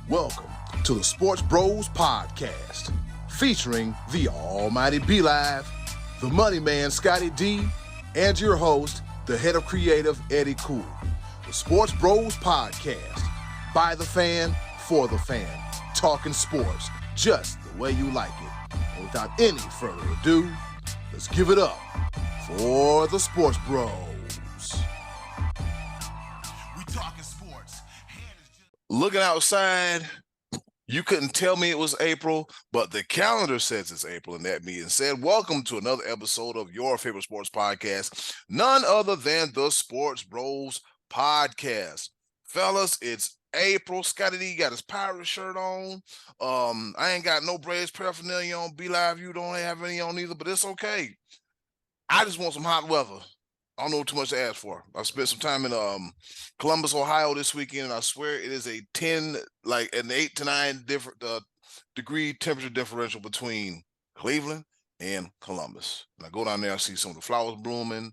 Welcome to the Sports Bros Podcast, featuring the almighty B-Live, the money man Scottie D, and your host, the head of creative Eddy. The Sports Bros Podcast, by the fan, for the fan, talking sports just the way you like it. And without any further ado, let's give it up for the Sports Bros. We talking sports. Looking outside, you couldn't tell me it was April, but the calendar says it's April, and that being said, welcome to another episode of your favorite sports podcast, none other than the Sports Bros Podcast. Fellas, it's April. Scottie D got his pirate shirt on. I ain't got no Braves paraphernalia on. B-Live, you don't have any on either, but it's okay. I just want some hot weather. I don't know too much to ask for. I spent some time in Columbus, Ohio this weekend, and I swear it is an 8 to 9 different degree temperature differential between Cleveland and Columbus. And I go down there, I see some of the flowers blooming,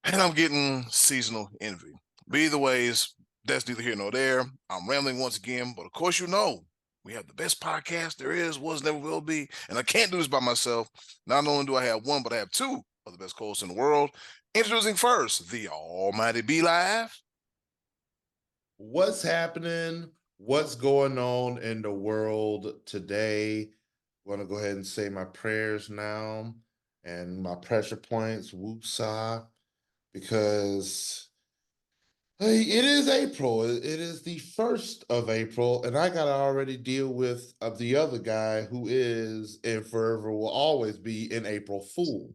and I'm getting seasonal envy. But either ways, that's neither here nor there. I'm rambling once again, but of course you know we have the best podcast there is, was, never will be, and I can't do this by myself. Not only do I have one, but I have two of the best co-hosts in the world. Introducing first, the almighty B-Live. What's happening? What's going on in the world today? I'm going to go ahead and say my prayers now and my pressure points, woosah, because hey, it is April. It is the 1st of April, and I got to already deal with the other guy who is and forever will always be an April Fool.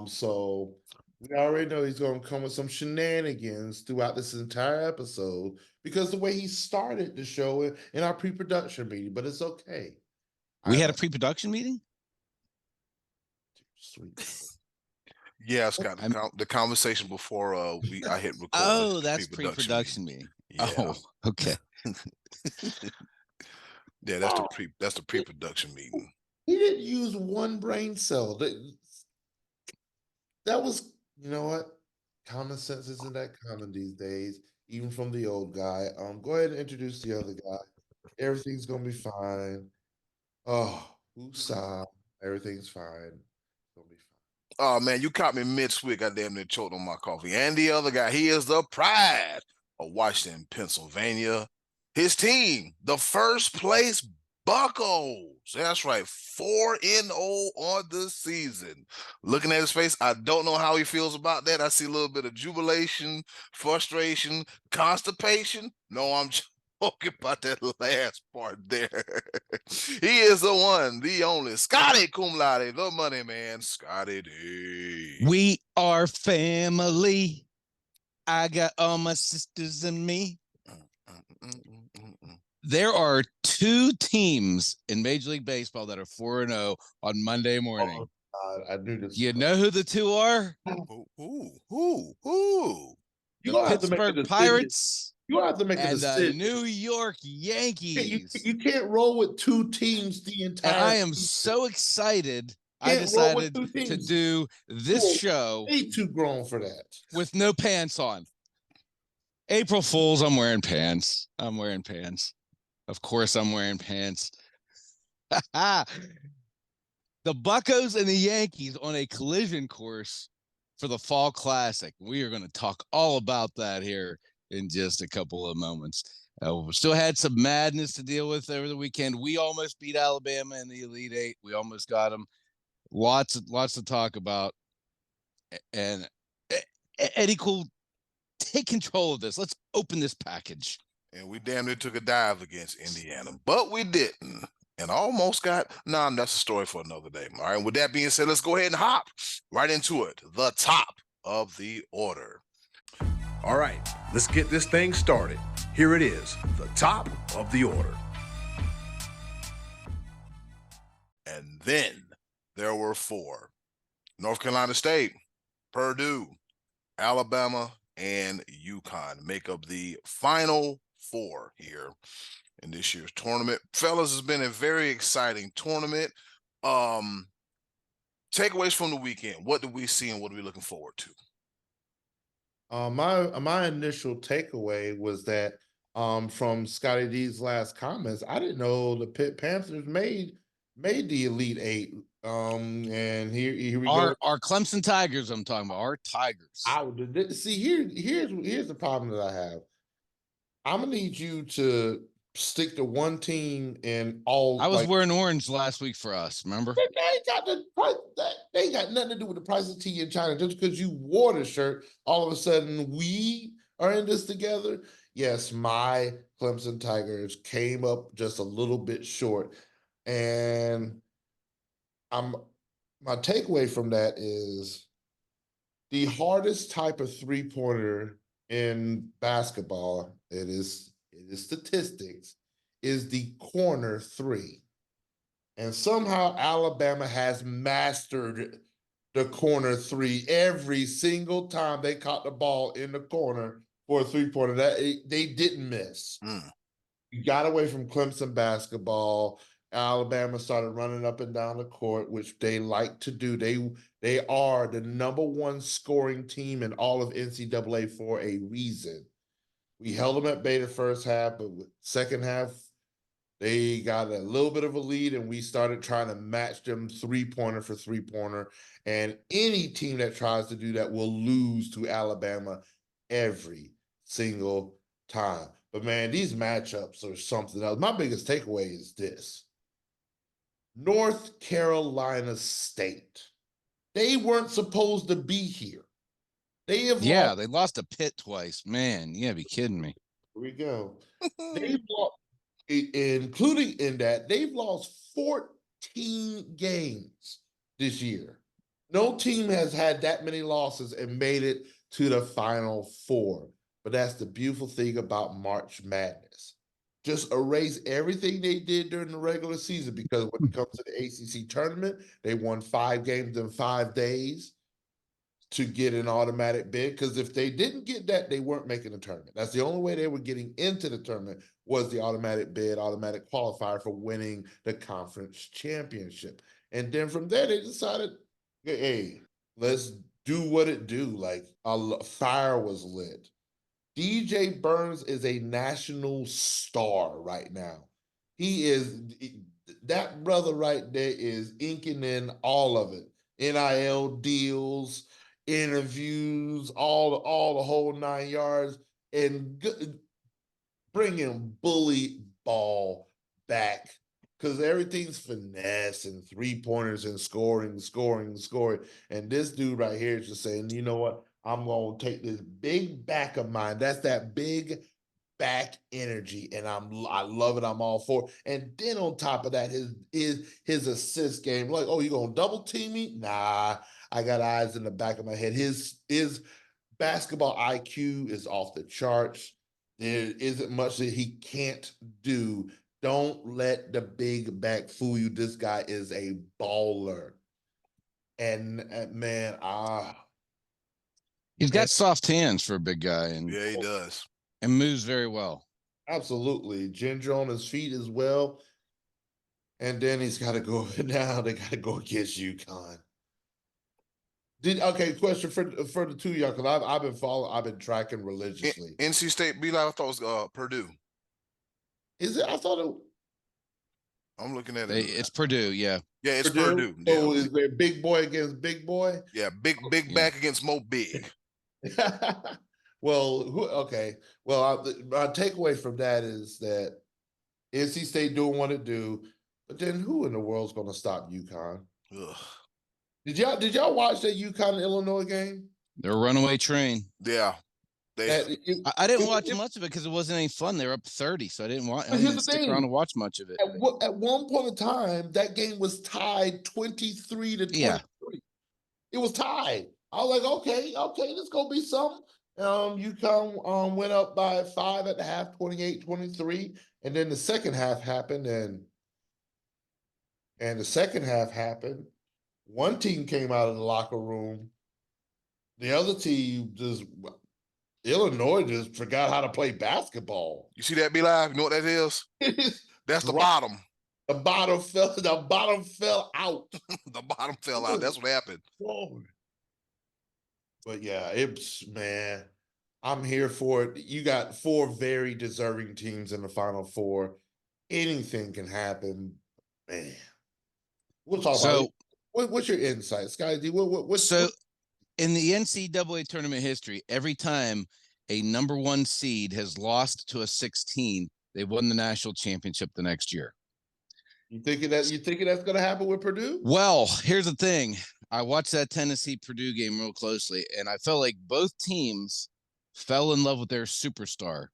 So we already know he's going to come with some shenanigans throughout this entire episode because the way he started the show in our pre-production meeting, but it's okay. We had a pre-production meeting? Sweet. Yeah, Scott, the conversation before I hit record. Oh, that's pre-production meeting. Yeah. Oh, okay. Yeah, that's the pre-production meeting. He didn't use one brain cell. That was, you know what? Common sense isn't that common these days, even from the old guy. Go ahead and introduce the other guy. Everything's gonna be fine. Oh, woosah. Everything's fine. It's gonna be fine. Oh man, you caught me mid-swig. I damn near choked on my coffee. And the other guy, he is the pride of Washington, Pennsylvania. His team, the first place Buccos. That's right, 4-0 on the season. Looking at his face, I don't know how he feels about that. I see a little bit of jubilation, frustration, constipation. No, I'm joking about that last part there. He is the one, the only, Scottie cum laude, the money man, Scottie D. We are family. I got all my sisters and me. There are two teams in Major League Baseball that are 4-0 on Monday morning. I knew this. You know who the two are? Who? The Pittsburgh Pirates. You have to make a decision. And the New York Yankees. You can't roll with two teams the entire And I am season. so excited. I decided to do this show way too grown for that with no pants on. April Fools, I'm wearing pants. Of course I'm wearing pants. The Buccos and the Yankees on a collision course for the Fall Classic. We are going to talk all about that here in just a couple of moments. We still had some madness to deal with over the weekend. We almost beat Alabama in the Elite Eight. We almost got them. Lots to talk about. And Eddy, cool, take control of this. Let's open this package. And we damn near took a dive against Indiana, but we didn't. And almost got, that's a story for another day. All right, with that being said, let's go ahead and hop right into it. The top of the order. All right, let's get this thing started. Here it is, the top of the order. And then there were four. North Carolina State, Purdue, Alabama, and UConn make up the final four here in this year's tournament. Fellas, it's been a very exciting tournament. Takeaways from the weekend. What did we see and what are we looking forward to? My initial takeaway was that from Scottie D's last comments, I didn't know the Pitt Panthers made the Elite Eight. And here we go. Our Clemson Tigers, I'm talking about. Our Tigers. See, here's the problem that I have. I'm gonna need you to stick to one team in all. I was wearing orange last week for us. Remember? They ain't got the price. They ain't got nothing to do with the price of tea in China. Just because you wore the shirt, all of a sudden we are in this together. Yes, my Clemson Tigers came up just a little bit short, and my takeaway from that is the hardest type of three-pointer in basketball. It is statistics. Is the corner three. And somehow Alabama has mastered the corner three every single time they caught the ball in the corner for a three-pointer. They didn't miss. You got away from Clemson basketball. Alabama started running up and down the court, which they like to do. They are the #1 scoring team in all of NCAA for a reason. We held them at bay the first half, but second half, they got a little bit of a lead, and we started trying to match them three-pointer for three-pointer. And any team that tries to do that will lose to Alabama every single time. But, man, these matchups are something else. My biggest takeaway is this. North Carolina State. They weren't supposed to be here. They lost to Pitt twice. Man, you gotta be kidding me. Here we go. They've lost, including in that, they've lost 14 games this year. No team has had that many losses and made it to the Final Four. But that's the beautiful thing about March Madness. Just erase everything they did during the regular season, because when it comes to the ACC tournament, they won 5 games in 5 days to get an automatic bid. Because if they didn't get that, they weren't making the tournament. That's the only way they were getting into the tournament, was the automatic bid, automatic qualifier for winning the conference championship. And then from there, they decided, hey, let's do what it do. Like, a fire was lit. DJ Burns is a national star right now. That brother right there is inking in all of it. NIL deals, interviews, all the whole 9 yards, and bringing bully ball back, because everything's finesse and three-pointers and scoring. And this dude right here is just saying, you know what? I'm going to take this big back of mine. That's that big back energy, and I love it. I'm all for it. And then on top of that, his assist game. Like, oh, you going to double team me? Nah, I got eyes in the back of my head. His basketball IQ is off the charts. There isn't much that he can't do. Don't let the big back fool you. This guy is a baller. And man, he's got soft hands for a big guy, and yeah, he does, and moves very well. Absolutely, ginger on his feet as well. And then he's got to go now. They got to go against UConn. Question for the two of y'all, because I've been following, I've been tracking religiously. NC State beat out. I thought it was Purdue. Is it? I thought it. I'm looking at it. It's Purdue, yeah. Yeah, it's Purdue. So is there big boy against big boy? Yeah, big back against Mo Big. Well, okay. Well, my takeaway from that is that NC State doing what it do, but then who in the world's going to stop UConn? Ugh. Did y'all watch that UConn Illinois game? They're a runaway train. Yeah. I didn't watch much of it because it wasn't any fun. They were up 30, so I didn't stick around to watch much of it. At one point in time, that game was tied 23 to 23. Yeah. It was tied. I was like, okay, this gonna be something. UConn went up by 5 at the half, 28-23, and then the second half happened, and the second half happened. One team came out of the locker room. The other team Illinois just forgot how to play basketball. You see that, B Live? You know what that is? That's the bottom. The bottom fell out. The bottom fell out. That's what happened. But yeah, I'm here for it. You got 4 very deserving teams in the Final Four. Anything can happen, man. We'll talk about it. What's your insight, Scottie D? So in the NCAA tournament history, every time a number 1 seed has lost to a 16, they won the national championship the next year. You thinking that's going to happen with Purdue? Well, here's the thing. I watched that Tennessee Purdue game real closely, and I felt like both teams fell in love with their superstar.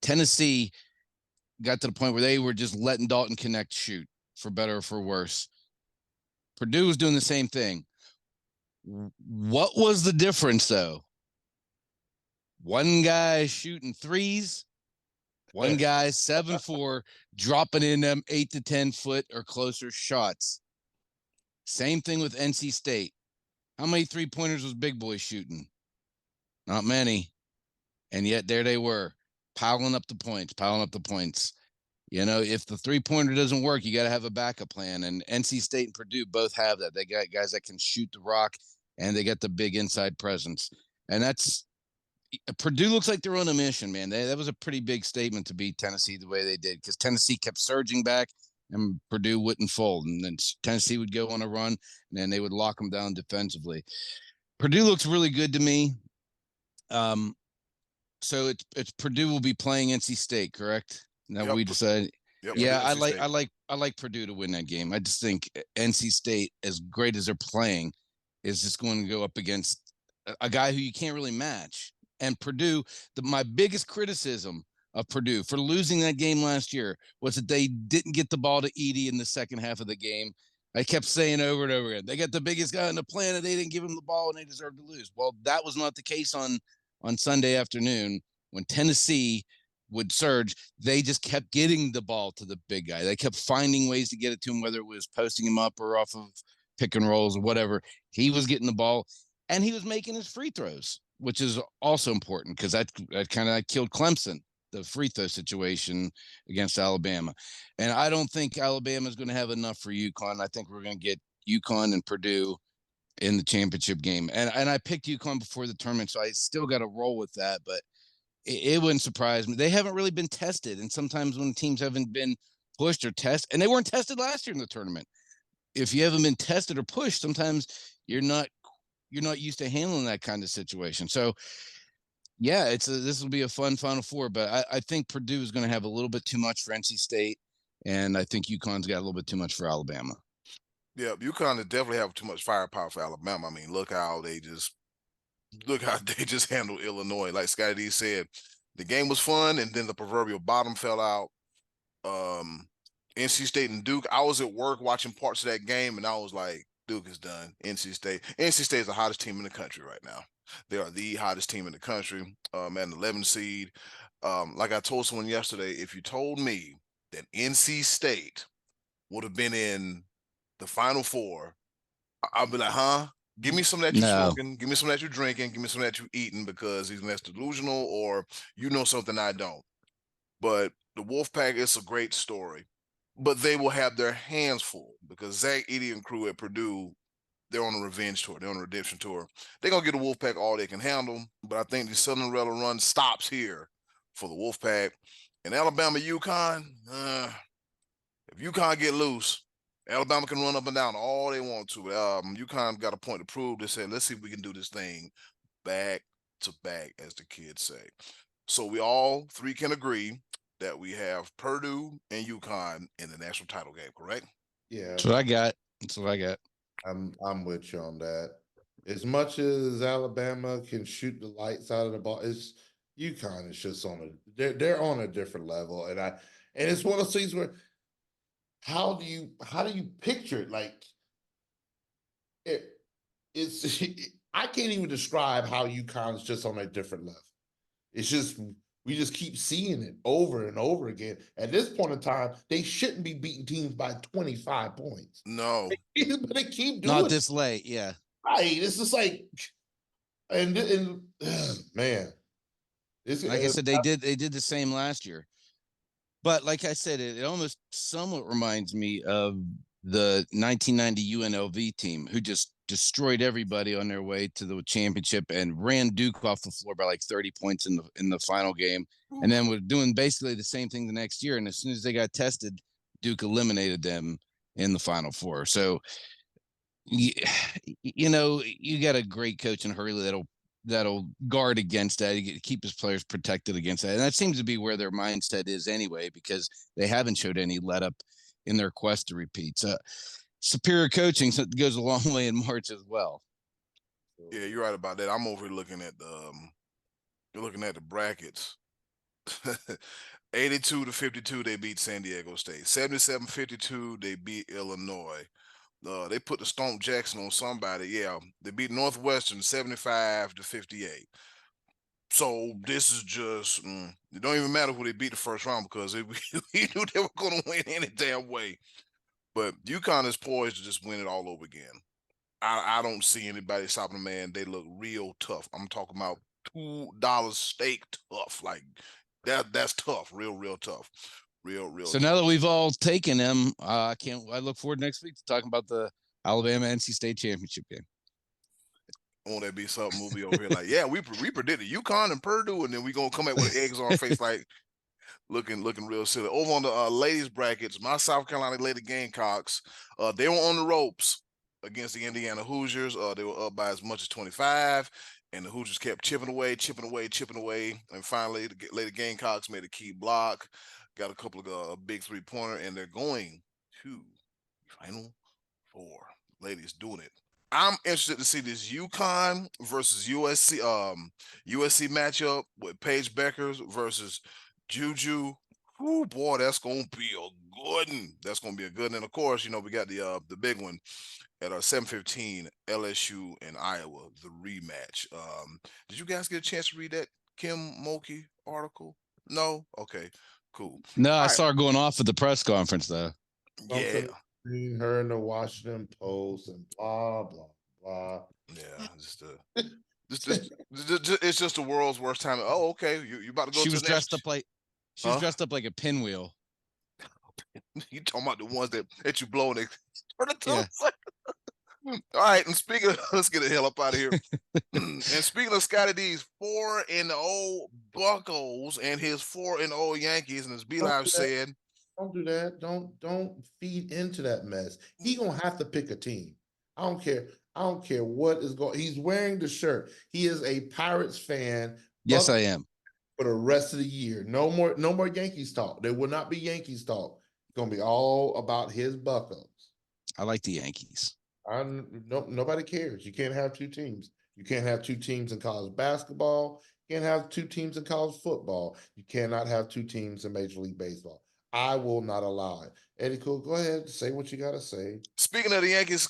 Tennessee got to the point where they were just letting Dalton Connect shoot, for better or for worse. Purdue was doing the same thing. What was the difference, though? One guy shooting threes, one guy 7'4", dropping in them 8 to 10 foot or closer shots. Same thing with NC State. How many 3-pointers was Big Boy shooting? Not many. And yet there they were, piling up the points. You know, if the 3-pointer doesn't work, you got to have a backup plan. And NC State and Purdue both have that. They got guys that can shoot the rock, and they got the big inside presence. And that's Purdue looks like they're on a mission, man. That was a pretty big statement to beat Tennessee the way they did, because Tennessee kept surging back and Purdue wouldn't fold. And then Tennessee would go on a run, and then they would lock them down defensively. Purdue looks really good to me. So it's Purdue will be playing NC State, correct? Now we decided. Yep, yeah, I like Purdue to win that game. I just think NC State, as great as they're playing, is just going to go up against a guy who you can't really match. And Purdue, my biggest criticism of Purdue for losing that game last year was that they didn't get the ball to Eddy in the second half of the game. I kept saying over and over again, they got the biggest guy on the planet. They didn't give him the ball, and they deserved to lose. Well, that was not the case on Sunday afternoon when Tennessee would surge. They just kept getting the ball to the big guy. They kept finding ways to get it to him, whether it was posting him up or off of pick and rolls or whatever. He was getting the ball, and he was making his free throws, which is also important because that kind of killed Clemson, the free throw situation against Alabama. And I don't think Alabama is going to have enough for UConn. I think we're going to get UConn and Purdue in the championship game. And I picked UConn before the tournament, so I still got to roll with that, but it wouldn't surprise me. They haven't really been tested. And sometimes when teams haven't been pushed or tested, and they weren't tested last year in the tournament, if you haven't been tested or pushed, sometimes you're not used to handling that kind of situation. So yeah, this will be a fun Final Four, but I think Purdue is going to have a little bit too much for NC State, and I think UConn's got a little bit too much for Alabama. Yeah, UConn definitely have too much firepower for Alabama. I mean, look how they just handled Illinois. Like Scottie D said, the game was fun, and then the proverbial bottom fell out. NC State and Duke. I was at work watching parts of that game, and I was like, Duke is done. NC State is the hottest team in the country right now. They are the hottest team in the country. At an 11 seed. Like I told someone yesterday, if you told me that NC State would have been in the Final Four, I'll be like, huh? Give me some that you're smoking. Give me some that you're drinking. Give me some that you're eating, because he's less delusional, or you know something I don't. But the Wolfpack is a great story. But they will have their hands full, because Zach, Eddy, and crew at Purdue, they're on a revenge tour. They're on a redemption tour. They're going to get the Wolfpack all they can handle. But I think the Cinderella run stops here for the Wolfpack. And Alabama, UConn, if UConn get loose, Alabama can run up and down all they want to. UConn got a point to prove. They said, let's see if we can do this thing back to back, as the kids say. So we all three can agree that we have Purdue and UConn in the national title game, correct? Yeah. That's what I got. I'm with you on that. As much as Alabama can shoot the lights out of the ball, UConn is just they're on a different level. And it's one of those things where how do you picture it? Like it's I can't even describe how UConn's just on a different level. It's just we just keep seeing it over and over again. At this point in time, they shouldn't be beating teams by 25 points. No. But they keep doing it. Not this late, yeah. Right. It's just like, and man. Like I said, they did the same last year. But like I said, it almost somewhat reminds me of the 1990 UNLV team, who just destroyed everybody on their way to the championship and ran Duke off the floor by like 30 points in the final game. And then we're doing basically the same thing the next year. And as soon as they got tested, Duke eliminated them in the Final Four. So, you know, you got a great coach in Hurley that'll guard against that, keep his players protected against that. And that seems to be where their mindset is anyway, because they haven't showed any let up in their quest to repeat. So superior coaching goes a long way in March as well. Yeah, you're right about that. I'm over here looking at you're looking at the brackets. 82-52, they beat San Diego State. 77-52, they beat Illinois. They put the Stomp Jackson on somebody. Yeah, they beat Northwestern 75-58. So this is just it don't even matter who they beat the first round, because we knew they were going to win any damn way. But UConn is poised to just win it all over again. I don't see anybody stopping them, man. They look real tough. I'm talking about $2 steak tough. Like that's tough. Real tough. Real So tough. now that we've all taken them, I look forward next week to talking about the Alabama NC State championship game. Won't that be something? We'll be over here like, yeah, we predicted UConn and Purdue, and then we gonna come out with eggs on our face, like looking real silly. Over on the ladies brackets, my South Carolina Lady Gamecocks, they were on the ropes against the Indiana Hoosiers. They were up by as much as 25, and the Hoosiers kept chipping away, and finally the Lady Gamecocks made a key block, got a couple of big 3-pointer, and they're going to Final Four. Ladies doing it. I'm interested to see this UConn versus USC USC matchup with Paige Beckers versus Juju. Oh boy, that's gonna be a good one. That's gonna be a good one. And of course, you know, we got the big one at our 7:15, LSU and Iowa, the rematch. Did you guys get a chance to read that Kim Mulkey article? No? Okay, cool. No, I saw her going off at the press conference though. Yeah. Her in the Washington Post and blah blah blah. Yeah, it's just the world's worst time. Oh, okay. You about to go? She was dressed up like a pinwheel. You talking about the ones that you blow and they turn it to? Yeah. All right, and speaking of, let's get the hell up out of here. And speaking of Scottie D's 4-0 Buccos and his 4-0 Yankees, and as B-Live said, don't do that. Don't feed into that mess. He gonna have to pick a team. I don't care what is going. He's wearing the shirt. He is a Pirates fan. Yes, I am. For the rest of the year. No more Yankees talk. There will not be Yankees talk. It's gonna be all about his Buccos. I like the Yankees. Nobody cares. You can't have two teams. You can't have two teams in college basketball. You can't have two teams in college football. You cannot have two teams in Major League Baseball. I will not allow it. Eddie Cool, go ahead, say what you gotta say. Speaking of the Yankees,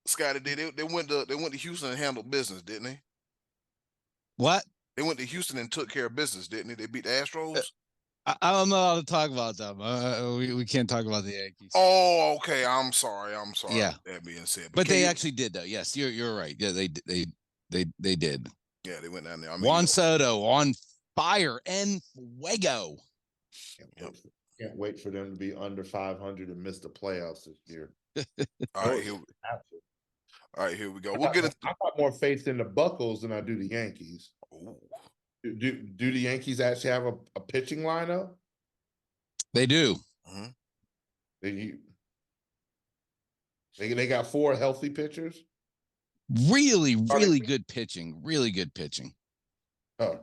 Scottie, they went to Houston and handled business, didn't they? What? They went to Houston and took care of business, didn't they? They beat the Astros. I don't know how to talk about them. We can't talk about the Yankees. Oh, okay. I'm sorry. Yeah. That being said, but they actually did though. Yes, you're right. Yeah, they did. Yeah, they went down there. I mean, Juan Soto on fire and fuego. Can't wait for them to be under 500 and miss the playoffs this year. All right, here we go. We'll get it. I got more faith in the Buccos than I do the Yankees. Ooh. Do the Yankees actually have a pitching lineup? They do. Mm-hmm. They got 4 healthy pitchers. Really good pitching. Really good pitching. Oh.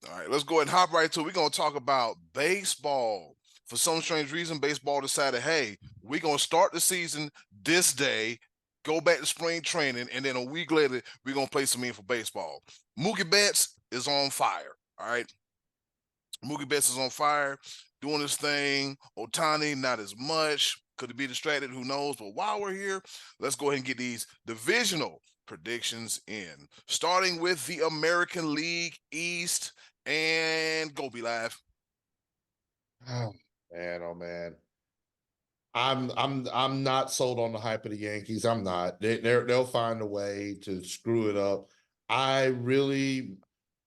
All right, let's go ahead and hop right to it. We're going to talk about baseball. For some strange reason, baseball decided, hey, we're going to start the season this day, go back to spring training, and then a week later, we're going to play some for baseball. Mookie Betts is on fire, all right? Mookie Betts is on fire, doing his thing. Ohtani, not as much. Could he be distracted? Who knows? But while we're here, let's go ahead and get these divisional predictions in. Starting with the American League East, and go be live. Oh man. I'm not sold on the hype of the Yankees. I'm not. They'll find a way to screw it up.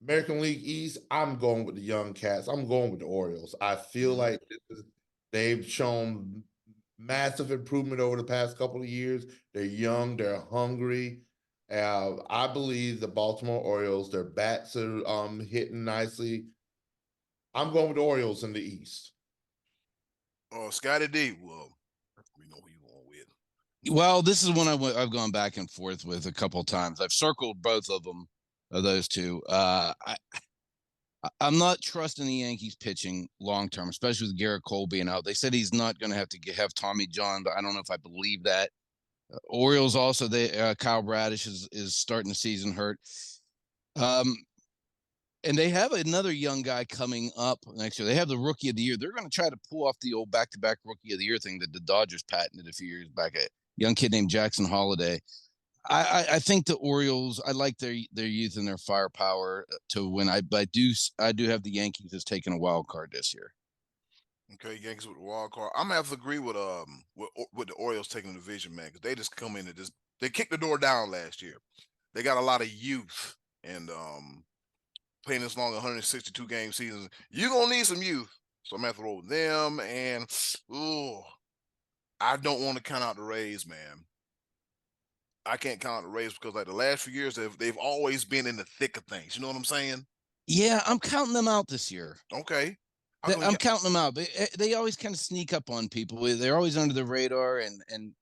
American League East, I'm going with the young cats. I'm going with the Orioles. I feel like they've shown massive improvement over the past couple of years. They're young, they're hungry. I believe the Baltimore Orioles, their bats are hitting nicely. I'm going with the Orioles in the East. Oh, Scottie D. Well, we know who you going with. Well, this is one I've gone back and forth with a couple of times. I've circled both of them, of those two. I'm not trusting the Yankees pitching long term, especially with Garrett Cole being out. They said he's not going to have to have Tommy John, but I don't know if I believe that. Orioles also, Kyle Bradish is starting the season hurt. And they have another young guy coming up next year. They have the Rookie of the Year. They're going to try to pull off the old back-to-back Rookie of the Year thing that the Dodgers patented a few years back. A young kid named Jackson Holiday. I think the Orioles, I like their youth and their firepower to win. I do have the Yankees as taking a wild card this year. Okay, Yankees with the wild card. I'm gonna have to agree with the Orioles taking the division, man, because they just come in and they kicked the door down last year. They got a lot of youth and playing this long 162 game seasons. You're gonna need some youth. So I'm gonna have to roll with them. And I don't want to count out the Rays, man. I can't count the Rays because like the last few years they've always been in the thick of things. You know what I'm saying? Yeah, I'm counting them out this year. Okay. I'm counting them out. They always kind of sneak up on people. They're always under the radar and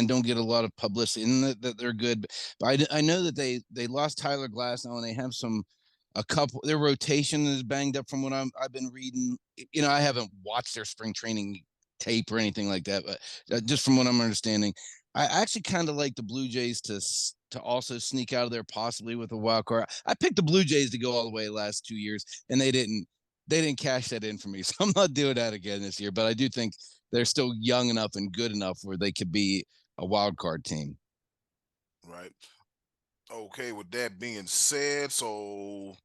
don't get a lot of publicity. And that they're good. But I know that they lost Tyler Glass now, and they have a couple. Their rotation is banged up from what I've been reading. You know, I haven't watched their spring training tape or anything like that, but just from what I'm understanding, I actually kind of like the Blue Jays to also sneak out of there possibly with a wild card. I picked the Blue Jays to go all the way the last 2 years, and they didn't cash that in for me. So I'm not doing that again this year, but I do think they're still young enough and good enough where they could be a wild card team. Right. Okay, with that being said, so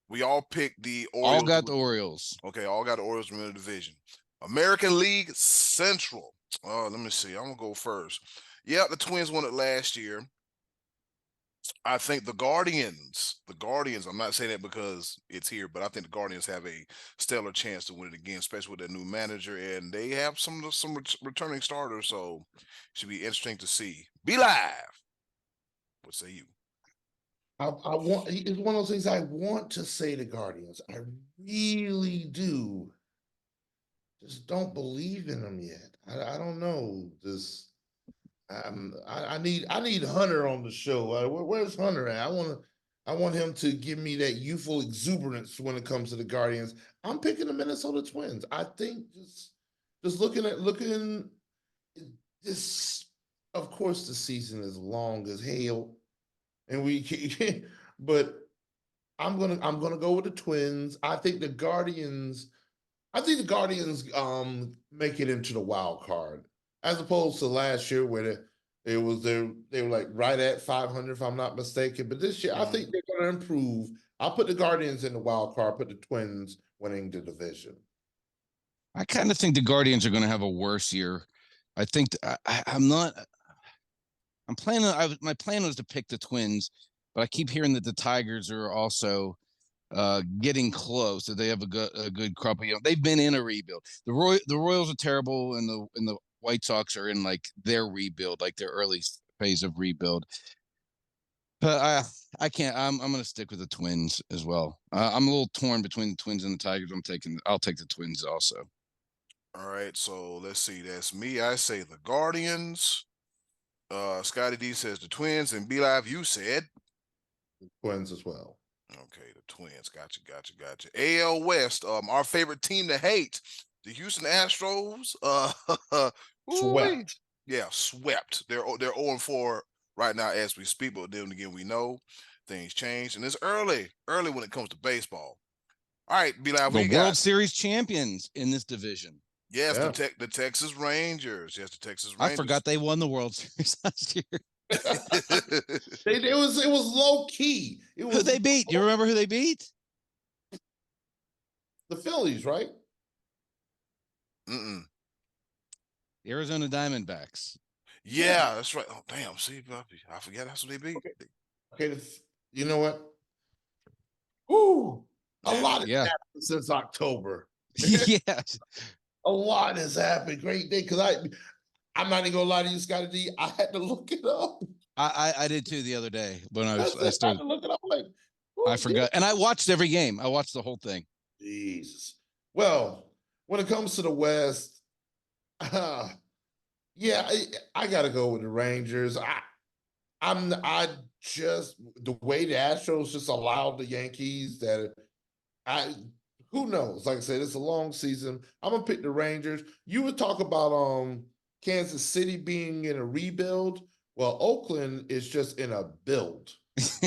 we all picked the Orioles. All got the Orioles. Okay, all got the Orioles in the division. American League Central. Oh, let me see. I'm gonna go first. Yeah, the Twins won it last year. I think the Guardians, I'm not saying that because it's here, but I think the Guardians have a stellar chance to win it again, especially with their new manager, and they have some returning starters, so it should be interesting to see. Be live. What say you? I want, it's one of those things I want to say the Guardians. I really do. Just don't believe in them yet. I don't know. Just I need Hunter on the show. Where's Hunter at? I want him to give me that youthful exuberance when it comes to the Guardians. I'm picking the Minnesota Twins. I think just looking this. Of course, the season is long as hell, and but I'm gonna go with the Twins. I think the Guardians make it into the wild card, as opposed to last year where they were like right at 500 if I'm not mistaken. But this year I think they're gonna improve. I'll put the Guardians in the wild card, put the Twins winning the division. I kind of think the Guardians are going to have a worse year. I think my plan was to pick the Twins, but I keep hearing that the Tigers are also getting close. That they have a good crop. You know, they've been in a rebuild. The Royals are terrible, and the White Sox are in like their rebuild, like their early phase of rebuild. But I can't. I'm going to stick with the Twins as well. I'm a little torn between the Twins and the Tigers. I'll take the Twins also. All right, so let's see. That's me. I say the Guardians. Scottie D says the Twins, and Be Live, you said the Twins as well. Okay, the Twins. Gotcha. AL West, our favorite team to hate, the Houston Astros. Swept. Yeah, swept. They're 0-4 right now as we speak, but then again, we know things change, and it's early when it comes to baseball. All right, Be Live, the World Series champions in this division. Yes, yeah. the Texas Rangers. Yes, the Texas Rangers. I forgot they won the World Series last year. It was low key. Who they beat? Do you remember who they beat? The Phillies, right? The Arizona Diamondbacks. Yeah, that's right. Oh, damn. See, I forget that's what they beat. Okay, you know what? Ooh, a lot has happened since October. Yes. A lot has happened. Great day, because I'm not even gonna lie to you, Scottie D. I had to look it up. I did too the other day when I I had started. to look it up. Like, I forgot, and I watched every game. I watched the whole thing. Jesus. Well, when it comes to the West, yeah, I gotta go with the Rangers. I just the way the Astros just allowed the Yankees that I who knows? Like I said, it's a long season. I'm gonna pick the Rangers. You would talk about Kansas City being in a rebuild. Well, Oakland is just in a build.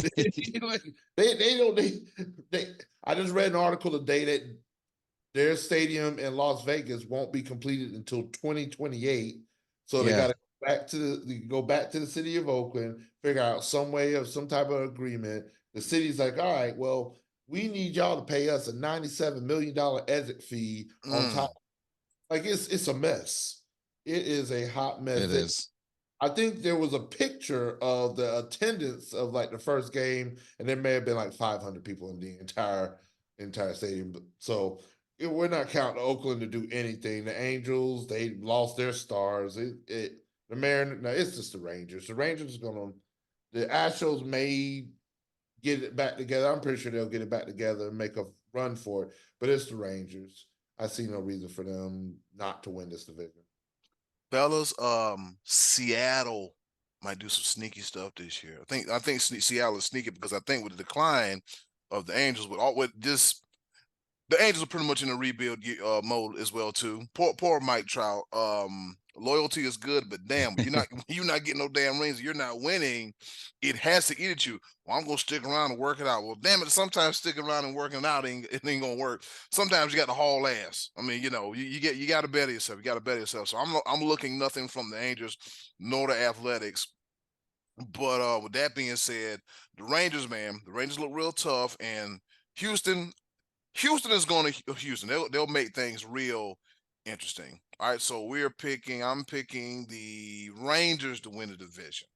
they don't they I just read an article today that their stadium in Las Vegas won't be completed until 2028. So they Yeah, got to go back to the city of Oakland, figure out some way of some type of agreement. The city's like, all right, well, we need y'all to pay us a $97 million exit fee on top. Like it's a mess. It is a hot mess. it is. I think there was a picture of the attendance of like the first game, and there may have been like 500 people in the entire stadium. So we're not counting Oakland to do anything. The Angels, they lost their stars. The Mariners, no, it's just the Rangers. The Rangers are gonna. The Astros may get it back together. I'm pretty sure they'll get it back together and make a run for it. But it's the Rangers. I see no reason for them not to win this division. Fellas, Seattle might do some sneaky stuff this year. I think Seattle is sneaky because I think with the decline of the Angels, the Angels are pretty much in a rebuild mode as well too. Poor Mike Trout. Loyalty is good, but damn, you're not getting no damn rings. You're not winning. It has to eat at you. Well, I'm gonna stick around and work it out. Well, damn it. Sometimes sticking around and working out it ain't gonna work. Sometimes you got to haul ass. I mean, you got to better yourself. You got to better yourself. So I'm looking nothing from the Angels nor the Athletics. But with that being said, the Rangers look real tough, and Houston is going to Houston. They'll make things real interesting. All right, so I'm picking the Rangers to win the division.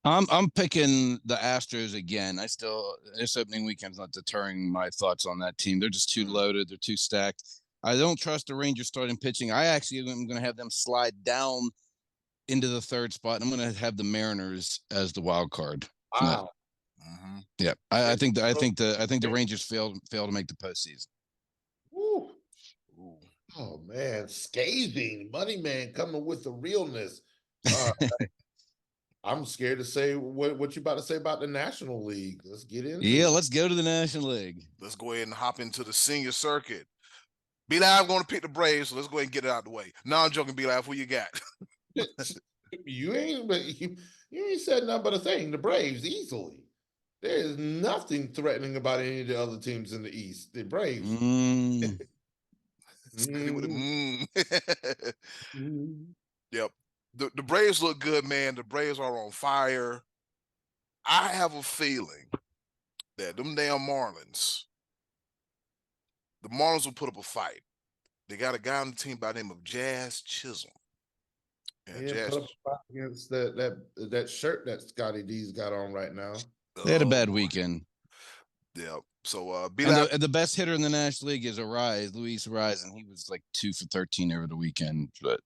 I'm picking the Astros again. This opening weekend's not deterring my thoughts on that team. They're just too loaded. They're too stacked. I don't trust the Rangers starting pitching. I actually am going to have them slide down into the third spot. I'm going to have the Mariners as the wild card. Wow. Mm-hmm. Yeah, I think the Rangers failed to make the postseason. Ooh. Oh man, scathing money man coming with the realness. I'm scared to say what you about to say about the National League. Let's get into it. Let's go to the National League. Let's go ahead and hop into the senior circuit. Be Live going to pick the Braves, so let's go ahead and get it out of the way. No, I'm joking. Be Live, who you got? you ain't said nothing but a thing. The Braves easily. There is nothing threatening about any of the other teams in the East. The Braves. Yep. The Braves look good, man. The Braves are on fire. I have a feeling that them damn Marlins, the Marlins will put up a fight. They got a guy on the team by the name of Jazz Chisholm. And put up a fight against that shirt that Scottie D's got on right now. They had a bad weekend. Yeah. So the best hitter in the National League is Luis Arraez, and he was like 2 for 13 over the weekend. But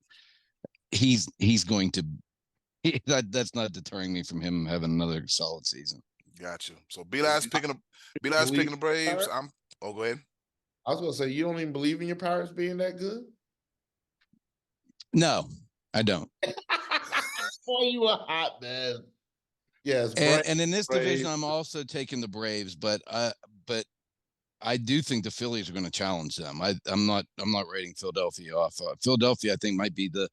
he's going to. That's not deterring me from him having another solid season. Gotcha. So Beli's picking the Braves. Go ahead. I was gonna say you don't even believe in your Pirates being that good. No, I don't. Boy, you a hot man. Yes, and in this division, I'm also taking the Braves, but I do think the Phillies are going to challenge them. I'm not rating Philadelphia off. Philadelphia, I think, might be the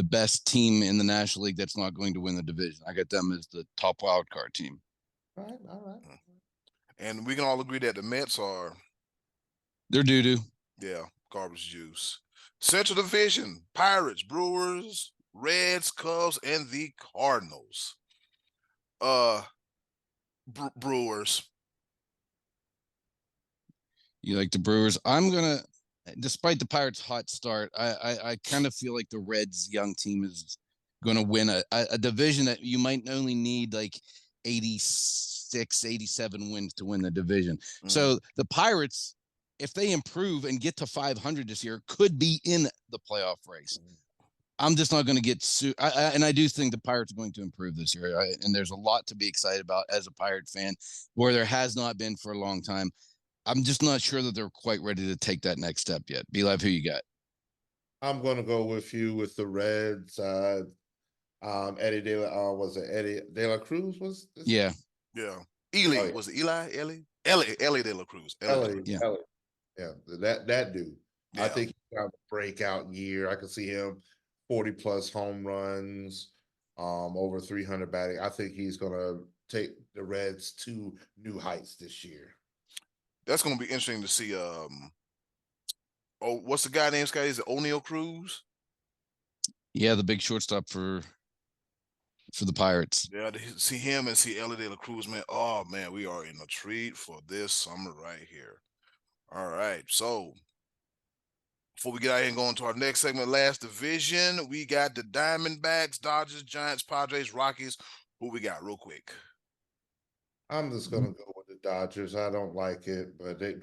best team in the National League that's not going to win the division. I got them as the top wild card team. All right. And we can all agree that the Mets they're doo-doo. Yeah, garbage juice. Central Division: Pirates, Brewers, Reds, Cubs, and the Cardinals. Brewers. You like the Brewers? I'm gonna, despite the Pirates' hot start, I kind of feel like the Reds' young team is going to win a division that you might only need like 86, 87 wins to win the division. Mm-hmm. So the Pirates, if they improve and get to 500 this year, could be in the playoff race. I'm just not going to get and I do think the Pirates are going to improve this year. And there's a lot to be excited about as a Pirate fan, where there has not been for a long time. I'm just not sure that they're quite ready to take that next step yet. B-Live, who you got? I'm going to go with you with the Reds. Eddy De La Cruz was this? Yeah. Yeah. Ely. Oh, yeah. Was it Eli? Ellie De La Cruz. Yeah. That dude. Yeah. I think he's got a breakout year. I can see him 40+ home runs, over 300 batting. I think he's going to take the Reds to new heights this year. That's going to be interesting to see. What's the guy named, Scotty? Is it O'Neal Cruz? Yeah, the big shortstop for the Pirates. Yeah, to see him and see Ellie De La Cruz, man. Oh, man, we are in a treat for this summer right here. All right, so before we get out here and go into our next segment, last division, we got the Diamondbacks, Dodgers, Giants, Padres, Rockies. Who we got real quick? I'm just going to go with the Dodgers. I don't like it, but you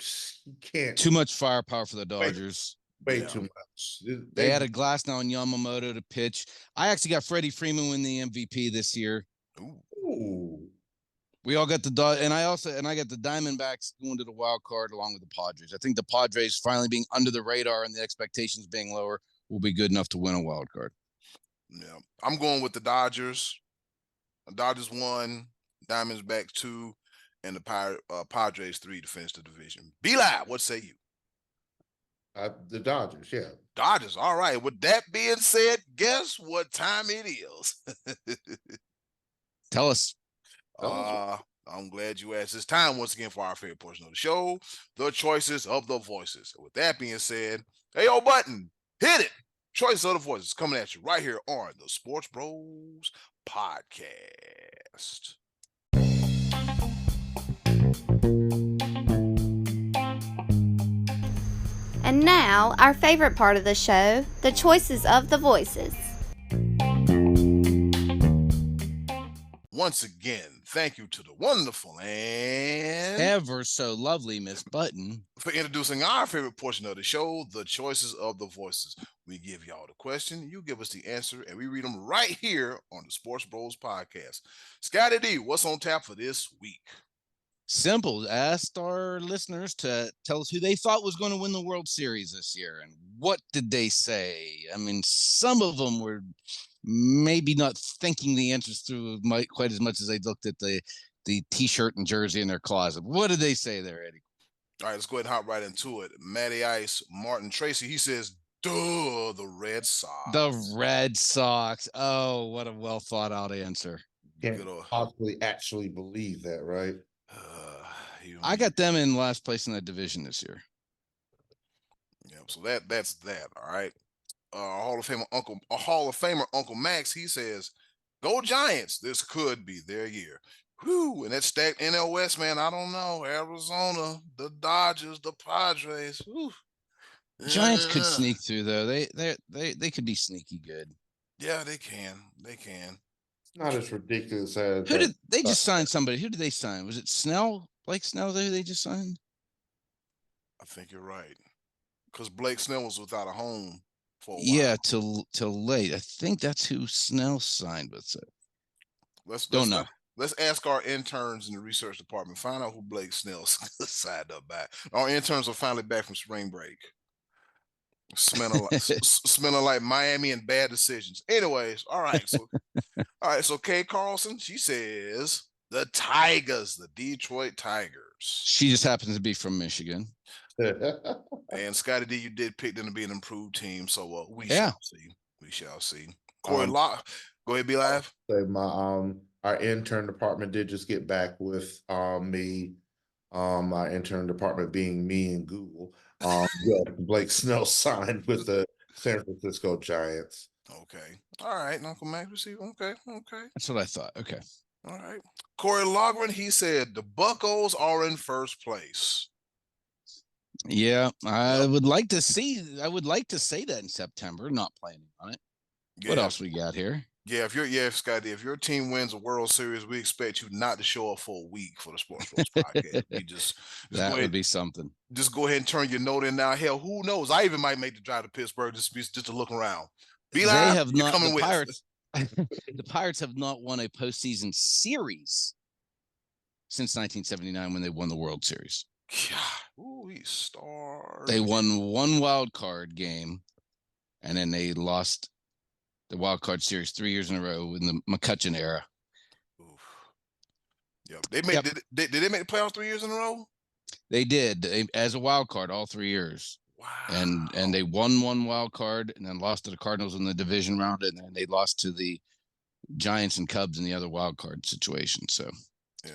can't. Too much firepower for the Dodgers. Way too much. They added Glasnow and Yamamoto to pitch. I actually got Freddie Freeman win the MVP this year. Ooh. We all got and I got the Diamondbacks going to the wild card along with the Padres. I think the Padres finally being under the radar and the expectations being lower will be good enough to win a wild card. Yeah, I'm going with the Dodgers. The Dodgers 1, Diamondbacks 2, and the Padres 3 to finish the division. B-Live, what say you? The Dodgers, yeah. Dodgers, all right. With that being said, guess what time it is? Tell us. I'm glad you asked. It's time once again for our favorite portion of the show, the choices of the voices. With that being said, hey, yo, button, hit it. Choices of the voices coming at you right here on the Sports Bros Podcast. And now, our favorite part of the show, the choices of the voices. Once again, thank you to the wonderful and ever so lovely Miss Button for introducing our favorite portion of the show, the choices of the voices. We give y'all the question, you give us the answer, and we read them right here on the Sports Bros Podcast. Scottie D, what's on tap for this week? Simple. Asked our listeners to tell us who they thought was going to win the World Series this year. And what did they say? I mean, some of them were maybe not thinking the answers through quite as much as they looked at the T-shirt and jersey in their closet. What did they say there, Eddie? All right, let's go ahead and hop right into it. Matty Ice, Martin Tracy, he says, duh, the Red Sox. The Red Sox. Oh, what a well thought out answer. Can't possibly actually believe that, right? I got them in last place in that division this year. Yeah, so that's that. All right. Hall of Famer Uncle Max, he says, "Go Giants! This could be their year." Whew, and that stacked NL West, man. I don't know. Arizona, the Dodgers, the Padres. Whew. Giants could sneak through though. They could be sneaky good. Yeah, they can. They can. It's not as ridiculous as who did they just sign somebody? Who did they sign? Was it Snell? Blake Snell who they just signed? I think you're right. Because Blake Snell was without a home for a while. Yeah, till late. I think that's who Snell signed with. So. Don't know. Let's ask our interns in the research department. Find out who Blake Snell signed up by. Our interns are finally back from spring break. Smelling like Miami and bad decisions. Anyways, all right. So Kay Carlson, she says the Tigers, the Detroit Tigers. She just happens to be from Michigan. And Scottie D, you did pick them to be an improved team. So we shall see. We shall see. Corey Locke, go ahead, be live. Our intern department did just get back with me. My intern department being me and Google. Blake Snell signed with the San Francisco Giants. Okay. All right. Uncle Max receiver. Okay. That's what I thought. Okay. All right. Corey Logren, he said the Buccos are in first place. Yeah, I would like to say that in September. Not planning on it. Yeah. What else we got here? Yeah, Scotty, if your team wins a World Series, we expect you not to show up for a week for the Sports Bros Podcast. That would be something. Just go ahead and turn your note in now. Hell, who knows? I even might make the drive to Pittsburgh just to look around. Be They live. have You're not. coming The with. Pirates. The Pirates have not won a postseason series since 1979 when they won the World Series. God, ooh, he's stars. They won one wild card game, and then they lost the wild card series 3 years in a row in the McCutcheon era. Oof. Yep. They made. Yep. Did they make the playoffs 3 years in a row? They did as a wild card all 3 years. Wow. And they won one wild card and then lost to the Cardinals in the division round, and then they lost to the Giants and Cubs in the other wild card situation. So yeah,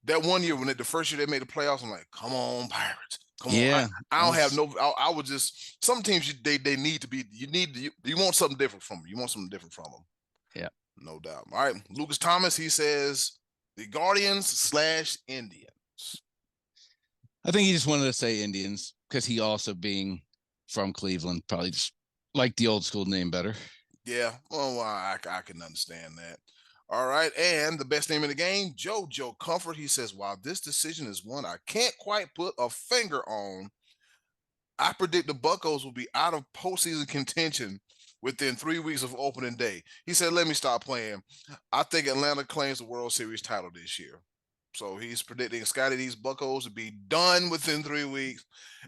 that 1 year when the first year they made the playoffs, I'm like, come on, Pirates, come yeah, on. I don't have no. I would just some teams they need to be. You want something different from them. You want something different from them. Yeah, no doubt. All right, Lucas Thomas. He says the Guardians/Indians. I think he just wanted to say Indians because he also being from Cleveland probably just liked the old school name better. Yeah, well, I can understand that. All right, and the best name in the game, Joe Comfort. He says, while this decision is one I can't quite put a finger on, I predict the Buccos will be out of postseason contention within 3 weeks of opening day. He said, let me stop playing. I think Atlanta claims the World Series title this year. So he's predicting Scottie D's Buccos to be done within 3 weeks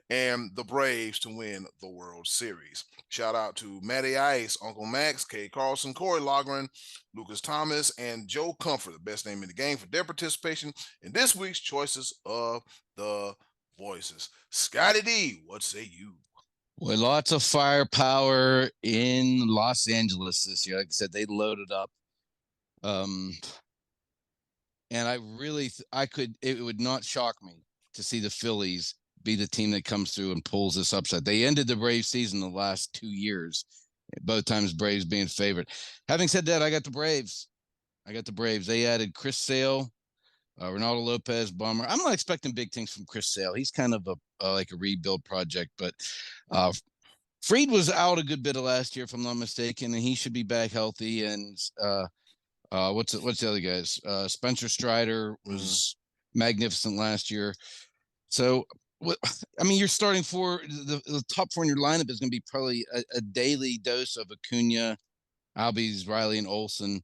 and the Braves to win the World Series. Shout out to Matty Ice, Uncle Max, Kay Carlson, Corey Logren, Lucas Thomas, and Joe Comfort, the best name in the game, for their participation in this week's Choices of the Voices. Scottie D, what say you? Well, lots of firepower in Los Angeles this year. Like I said, they loaded up. And I really, it would not shock me to see the Phillies be the team that comes through and pulls this upset. They ended the Braves season the last 2 years, both times Braves being favored. Having said that, I got the Braves. They added Chris Sale, Ronaldo Lopez, Bummer. I'm not expecting big things from Chris Sale. He's kind of like a rebuild project, but Fried was out a good bit of last year, if I'm not mistaken, and he should be back healthy. And what's the other guys? Spencer Strider was magnificent last year. So, you're starting for the top four in your lineup is going to be probably a daily dose of Acuna, Albies, Riley, and Olsen.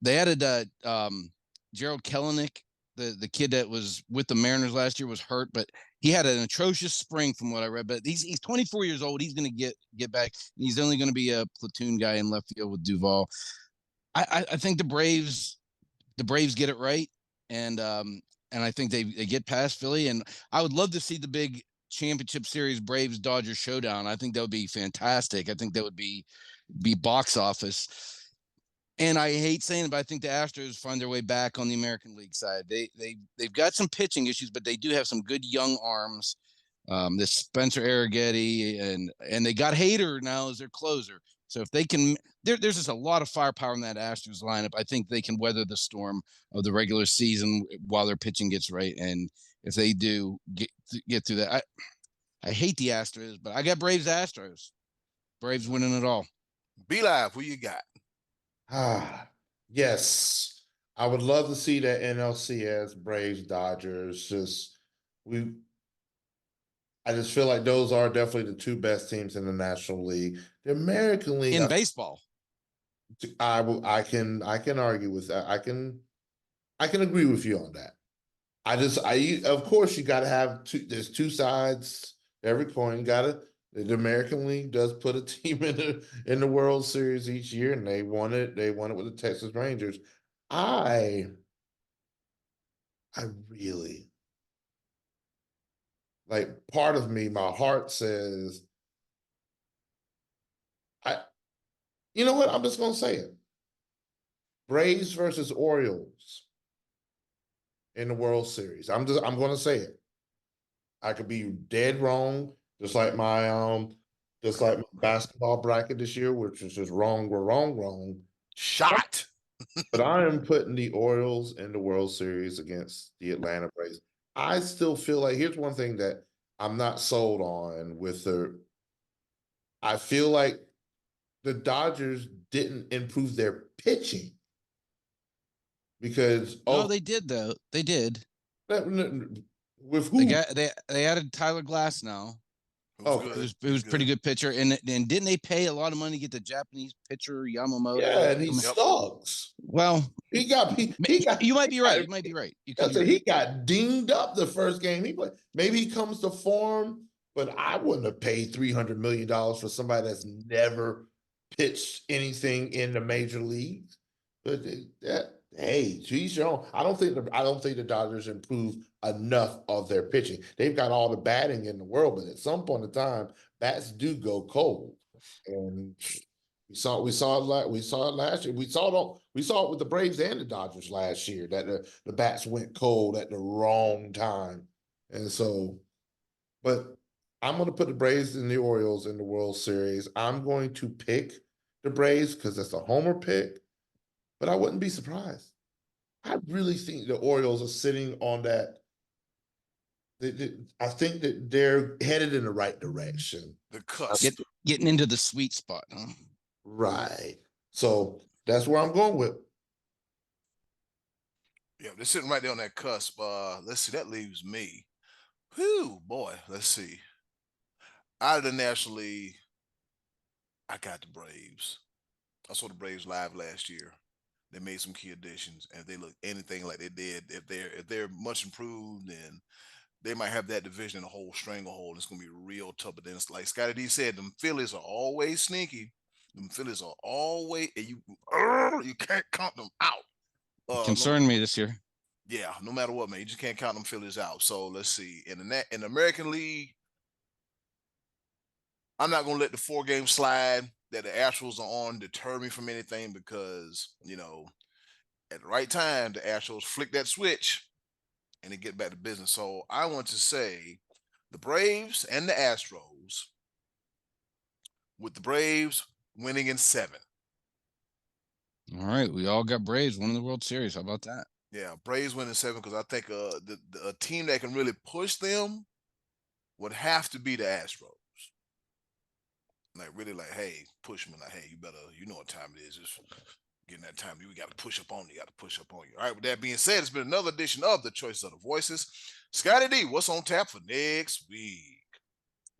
They added Gerald Kelenic, the kid that was with the Mariners last year, was hurt, but he had an atrocious spring from what I read. But he's 24 years old. He's going to get back. He's only going to be a platoon guy in left field with Duvall. I think the Braves get it right, and I think they get past Philly, and I would love to see the big championship series Braves Dodgers showdown. I think that would be fantastic. I think that would be box office. And I hate saying it, but I think the Astros find their way back on the American League side. They've got some pitching issues, but they do have some good young arms. This Spencer Arrighetti, and they got Hader now as their closer. So if they can, there's just a lot of firepower in that Astros lineup. I think they can weather the storm of the regular season while their pitching gets right. And if they do get through that, I hate the Astros, but I got Braves. Braves winning it all. Be live. Who you got? Yes. I would love to see that NLCS Braves Dodgers. I just feel like those are definitely the two best teams in the National League. The American League in baseball. I can argue with that. I can agree with you on that. Of course you got to have there's two sides every coin. The American League does put a team in the World Series each year, and they won it with the Texas Rangers. I really, like, part of me, my heart says, you know what? I'm just gonna say it. Braves versus Orioles in the World Series. I'm gonna say it. I could be dead wrong, just like my basketball bracket this year, which is just wrong. We're wrong. Shot. But I am putting the Orioles in the World Series against the Atlanta Braves. I still feel like, here's one thing that I'm not sold on I feel like the Dodgers didn't improve their pitching because They did though. They did. With who? They added Tyler Glass now. It was Oh, good. It was pretty good pitcher. And didn't they pay a lot of money to get the Japanese pitcher Yamamoto? yeah, and he Yep. sucks. Well, He got you might be right. You might be right. You could be right. He got dinged up the first game he played. Maybe he comes to form, but I wouldn't have paid $300 million for somebody that's never pitched anything in the major leagues. But hey, geez, I don't think the Dodgers improved enough of their pitching. They've got all the batting in the world, but at some point in time, bats do go cold. And we saw it last year. We saw it with the Braves and the Dodgers last year that the bats went cold at the wrong time. And so, but I'm going to put the Braves and the Orioles in the World Series. I'm going to pick the Braves because that's a homer pick, but I wouldn't be surprised. I really think the Orioles are sitting on that. I think that they're headed in the right direction. The cusp. Getting into the sweet spot, huh? Right. So that's where I'm going with. Yeah, they're sitting right there on that cusp. Let's see, that leaves me. Whew, boy, let's see. Out of the National League, I got the Braves. I saw the Braves live last year. They made some key additions, and if they look anything like they did, if they're much improved, then they might have that division in a whole stranglehold. It's gonna be real tough. But then it's like Scottie D said, them Phillies are always sneaky. Them Phillies are always, and you can't count them out. Concerned me this year. Yeah, no matter what, man, you just can't count them Phillies out. So let's see. In the American League, I'm not gonna let the 4-game slide that the Astros are on deter me from anything because at the right time the Astros flick that switch and they get back to business. So I want to say the Braves and the Astros, with the Braves winning in 7. All right, we all got Braves winning the World Series. How about that? Yeah, Braves winning 7 because I think a team that can really push them would have to be the Astros. Like really, like, hey, push me. Like, hey, you better, you know what time it is. Just getting that time. We got to push up on you. Got to push up on you. All right. With that being said, it's been another edition of the Choices of the Voices. Scottie D, what's on tap for next week?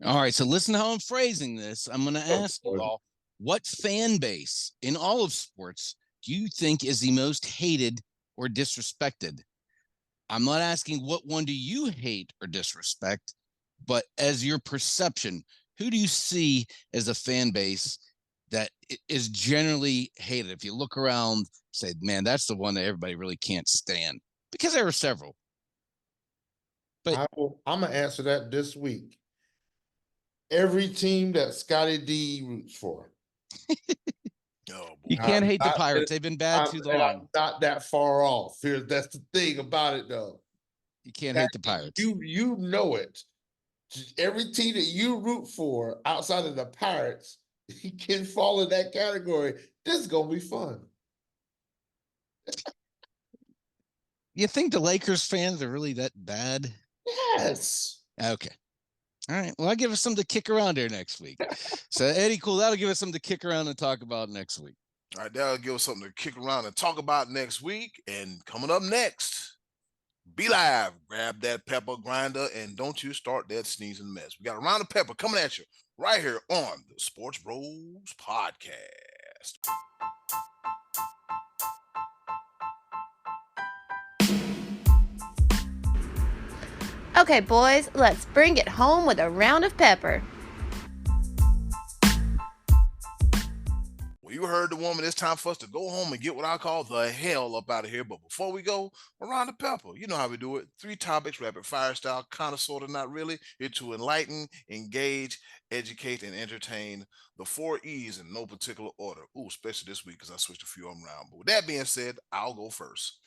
All right. So listen to how I'm phrasing this. I'm going to ask you all, what fan base in all of sports do you think is the most hated or disrespected? I'm not asking what one do you hate or disrespect, but as your perception, who do you see as a fan base that is generally hated? If you look around, say, man, that's the one that everybody really can't stand, because there are several. But I'm going to answer that this week. Every team that Scottie D roots for. You can't hate the Pirates. They've been bad too long. I'm not that far off. That's the thing about it, though. You can't hate the Pirates. You know it. Every team that you root for outside of the Pirates, you can fall in that category. This is gonna be fun. You think the Lakers fans are really that bad? Yes. Okay. All right. Well, I'll give us something to kick around here next week. So, Eddie, cool. That'll give us something to kick around and talk about next week. All right. That'll give us something to kick around and talk about next week. And coming up next, be live. Grab that pepper grinder and don't you start that sneezing mess. We got a round of pepper coming at you right here on the Sports Bros Podcast. Okay, boys, let's bring it home with a round of pepper. Well, you heard the woman. It's time for us to go home and get what I call the hell up out of here. But before we go, a round of pepper. You know how we do it. 3 topics, rapid fire style, kind of, sort of, not really. It's to enlighten, engage, educate, and entertain. The 4 E's in no particular order. Ooh, especially this week because I switched a few of them around. But with that being said, I'll go first.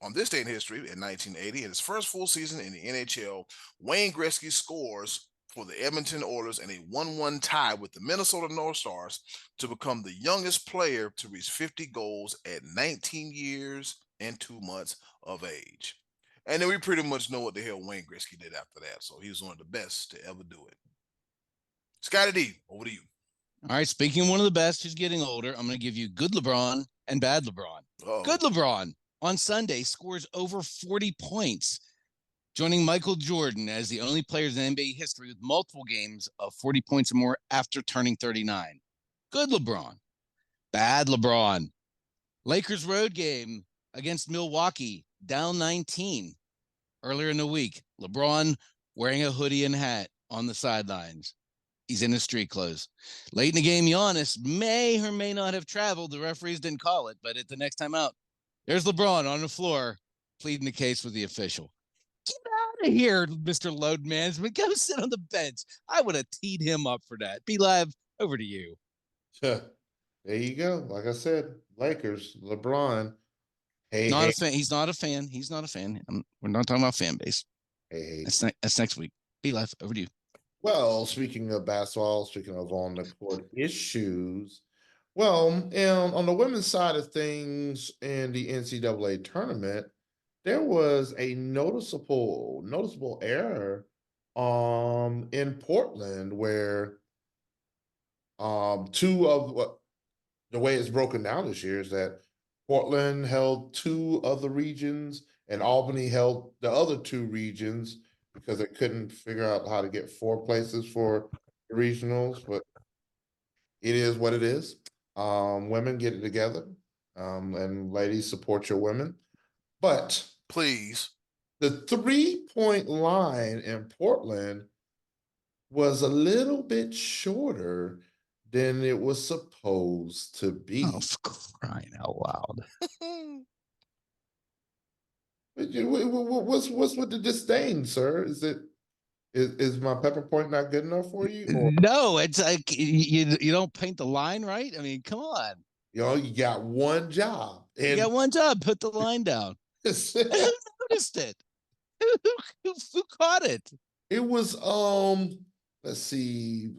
On this day in history, in 1980, in his first full season in the NHL, Wayne Gretzky scores for the Edmonton Oilers in a 1-1 tie with the Minnesota North Stars to become the youngest player to reach 50 goals at 19 years and 2 months of age. And then we pretty much know what the hell Wayne Gretzky did after that. So he was one of the best to ever do it. Scottie D, over to you. All right. Speaking of one of the best who's getting older, I'm going to give you good LeBron and bad LeBron. Uh-oh. Good LeBron on Sunday scores over 40 points. joining Michael Jordan as the only players in NBA history with multiple games of 40 points or more after turning 39. Good LeBron. Bad LeBron. Lakers road game against Milwaukee, down 19 earlier in the week. LeBron wearing a hoodie and hat on the sidelines. He's in his street clothes. Late in the game, Giannis may or may not have traveled. The referees didn't call it, but at the next time out, there's LeBron on the floor pleading the case with the official. Get out of here, Mr. Load Management. Go sit on the bench. I would have teed him up for that. Be Live, over to you. There you go. Like I said, Lakers, LeBron. Hey, Not hey, a fan. He's not a fan. He's not a fan. We're not talking about fan base. hey. That's next week. Be Live, over to you. Well, speaking of basketball, speaking of on the court issues, well, on the women's side of things in the NCAA tournament, there was a noticeable error in Portland where two of what the way it's broken down this year is that Portland held two of the regions and Albany held the other two regions because they couldn't figure out how to get 4 places for the regionals, but it is what it is. Women get it together, and ladies support your women. But Please. the 3-point line in Portland was a little bit shorter than it was supposed to be. Oh, for crying out loud. What's with the disdain, sir? Is my pepper point not good enough for you? Or, No, it's like you don't paint the line right. I mean, come on. you got one job. You got one job. Put the line down. Who noticed it? Who caught it? It was let's see.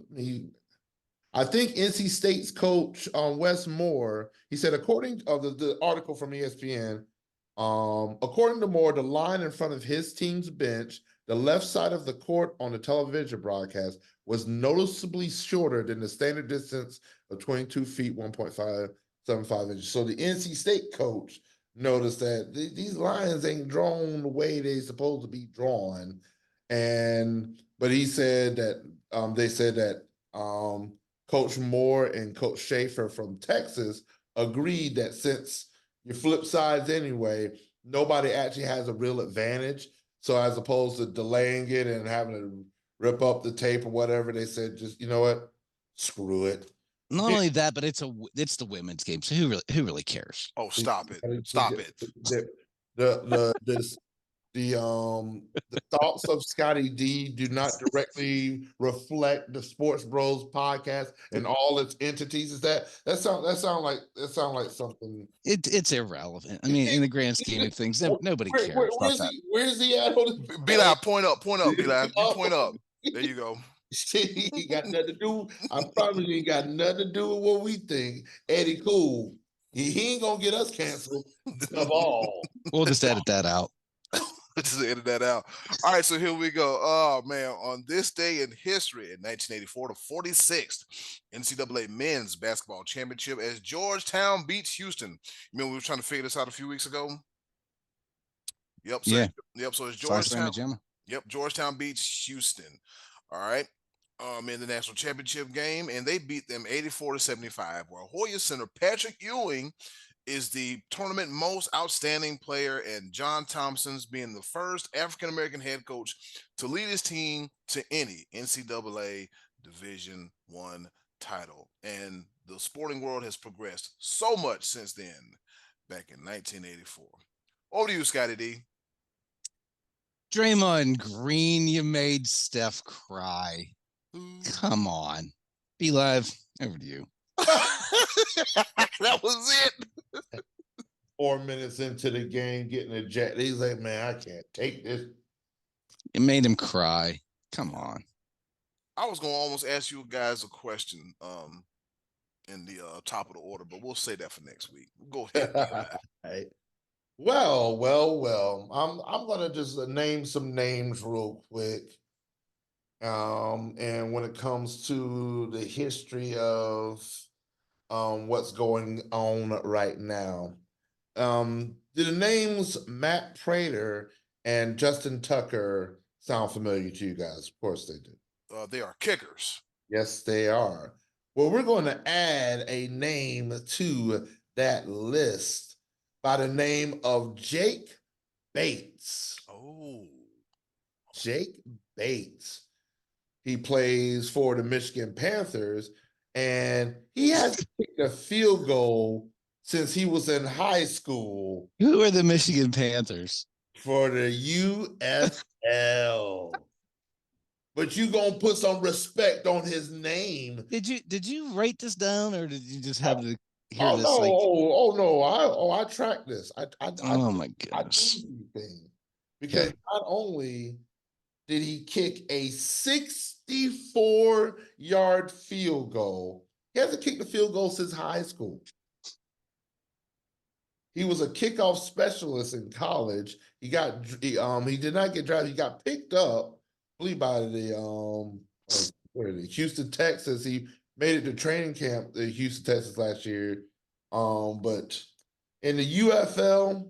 I think NC State's coach Wes Moore, he said, according to the article from ESPN, according to Moore, the line in front of his team's bench, the left side of the court on the television broadcast, was noticeably shorter than the standard distance of 22 feet, 1.575 inches. So the NC State coach noticed that these lines ain't drawn the way they supposed to be drawn. But he said that they said that Coach Moore and Coach Schaefer from Texas agreed that since you flip sides anyway, nobody actually has a real advantage. So as opposed to delaying it and having to rip up the tape or whatever, they said, just, you know what, screw it. Not only that, but it's the women's game. So who really cares? Oh, stop it. Stop it. The thoughts of Scottie D do not directly reflect the Sports Bros podcast and all its entities. Is that sound like something? It's irrelevant. I mean, in the grand scheme of things, nobody cares about that. Where's he at? Be Live, point up, Be Live. You point up. There you go. He got nothing to do. I promise you, he got nothing to do with what we think. Eddy cool. He ain't gonna get us canceled of all. We'll just edit that out. Just edit that out. All right, so here we go. Oh man, on this day in history, in 1984, the 46th NCAA Men's Basketball Championship, as Georgetown beats Houston. Remember we were trying to figure this out a few weeks ago. Yep. So, yeah. Yep. So it's Georgetown. Yep. Georgetown beats Houston. All right. In the national championship game, and they beat them 84-75. Where Hoya center Patrick Ewing is the tournament most outstanding player, and John Thompson's being the first African-American head coach to lead his team to any NCAA Division I title. And the sporting world has progressed so much since then, back in 1984. Over to you, Scottie D. Draymond Green, you made Steph cry. Come on. Be Live, over to you. That was it. 4 minutes into the game, getting ejected. He's like, man, I can't take this. It made him cry. Come on. I was going to almost ask you guys a question in the top of the order, but we'll say that for next week. Go ahead. Right. Well. I'm gonna just name some names real quick. And when it comes to the history of what's going on right now, the names Matt Prater and Justin Tucker sound familiar to you guys? Of course they do. They are kickers. Yes, they are. Well, we're going to add a name to that list by the name of Jake Bates. Oh. Jake Bates. He plays for the Michigan Panthers, and he hasn't kicked a field goal since he was in high school. Who are the Michigan Panthers? For the UFL. But you gonna put some respect on his name. Did you write this down, or did you just have to hear Oh this? no! Like, I tracked this. oh my I do goodness! everything because not only did he kick a 64-yard field goal, he hasn't kicked a field goal since high school. He was a kickoff specialist in college. He did not get drafted. He got picked up, I believe, by the Houston, Texas. He made it to training camp in Houston, Texas last year. But in the UFL,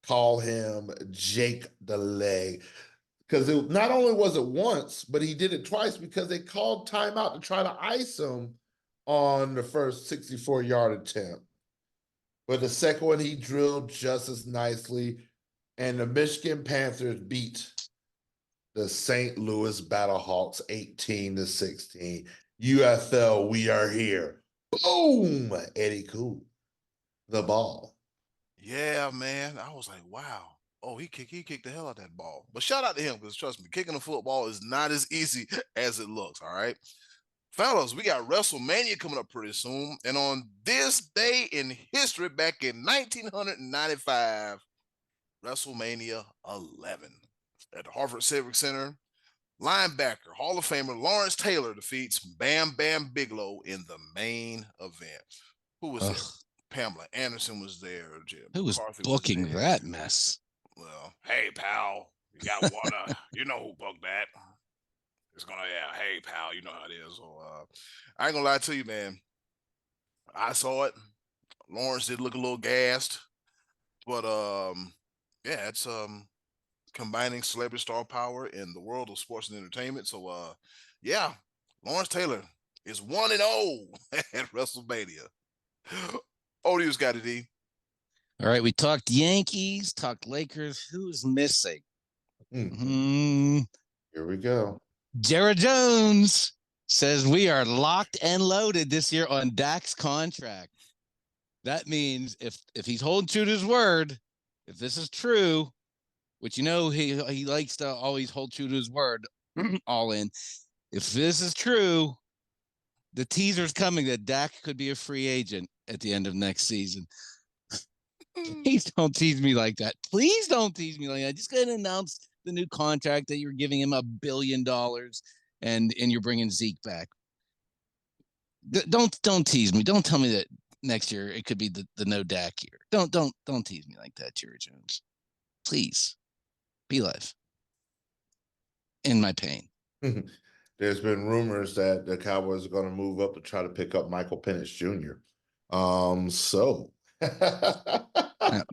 call him Jake the Leg. Because not only was it once, but he did it twice because they called timeout to try to ice him on the first 64-yard attempt. But the second one, he drilled just as nicely. And the Michigan Panthers beat the St. Louis Battlehawks 18-16. UFL, we are here. Boom! Eddy Cool. The ball. Yeah, man. I was like, wow. Oh, he kicked the hell out of that ball. But shout out to him, because trust me, kicking a football is not as easy as it looks. All right. Fellas, we got WrestleMania coming up pretty soon. And on this day in history, back in 1995, WrestleMania 11 at the Harvard Civic Center, linebacker, Hall of Famer Lawrence Taylor defeats Bam Bam Bigelow in the main event. Who was there? Pamela Anderson was there. Jim Who was McCarthy booking was there. that mess? Well, hey, pal, you got water. You know who booked that. It's gonna, hey, pal, you know how it is. So, I ain't gonna lie to you, man. I saw it. Lawrence did look a little gassed, but it's combining celebrity star power in the world of sports and entertainment. So, Lawrence Taylor is 1-0 at WrestleMania. Over to you, Scottie D. All right, we talked Yankees, talked Lakers. Who's missing? Here we go. Jared Jones says we are locked and loaded this year on Dak's contract. That means if he's holding true to his word, if this is true, which he likes to always hold true to his word, all in. If this is true, the teaser's coming that Dak could be a free agent at the end of next season. Please don't tease me like that. Please don't tease me like that. Just go ahead and announce the new contract that you're giving him $1 billion and you're bringing Zeke back. Don't tease me. Don't tell me that next year it could be the no Dak year. Don't tease me like that, Jerry Jones. Please be live in my pain. There's been rumors that the Cowboys are going to move up to try to pick up Michael Penix Jr. No,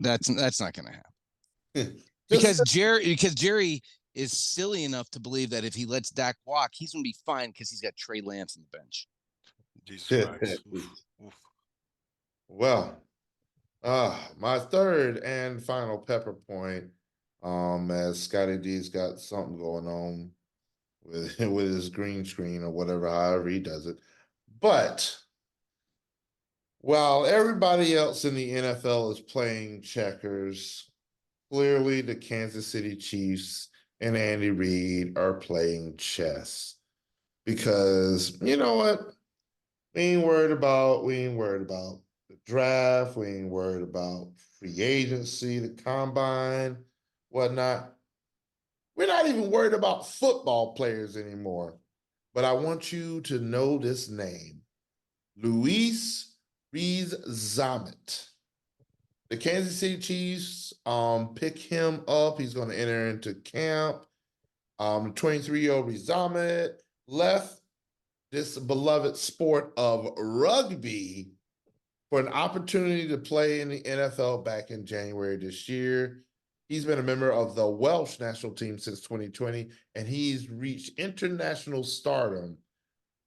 that's not going to happen. Because Jerry is silly enough to believe that if he lets Dak walk, he's going to be fine because he's got Trey Lance on the bench. Jesus Christ. Oof. Well, my third and final pepper point, as Scottie D's got something going on with his green screen or whatever, however he does it. But while everybody else in the NFL is playing checkers, clearly the Kansas City Chiefs and Andy Reid are playing chess. Because you know what? We ain't worried about the draft. We ain't worried about free agency, the combine, whatnot. We're not even worried about football players anymore. But I want you to know this name, Luis Rees-Zammit. The Kansas City Chiefs pick him up. He's going to enter into camp. The 23-year-old Rees-Zammit left this beloved sport of rugby for an opportunity to play in the NFL back in January this year. He's been a member of the Welsh national team since 2020, and he's reached international stardom.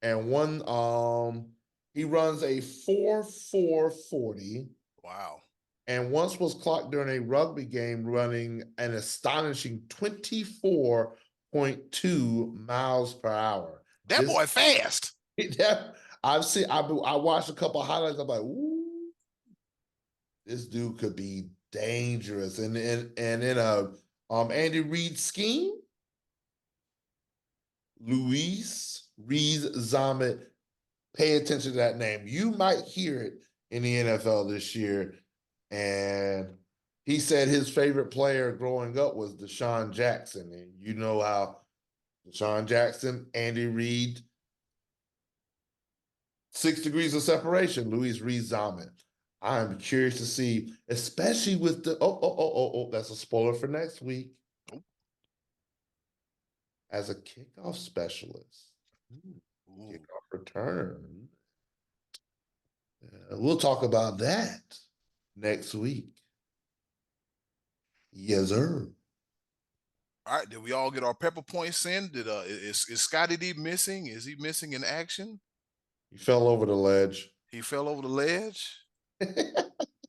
And he runs a 4.440. Wow. And once was clocked during a rugby game running an astonishing 24.2 miles per hour. That boy fast. I watched a couple of highlights. I'm like, ooh, this dude could be dangerous. And in a Andy Reid scheme, Luis Reed-Zammit, pay attention to that name. You might hear it in the NFL this year. And he said his favorite player growing up was Deshaun Jackson. And you know how Deshaun Jackson, Andy Reid, 6 degrees of separation, Luis Reed-Zammit. I'm curious to see, especially with the that's a spoiler for next week. As a kickoff specialist, kickoff return. We'll talk about that next week. Yes, sir. All right, did we all get our pepper points in? Is Scottie D missing? Is he missing in action? He fell over the ledge. He fell over the ledge.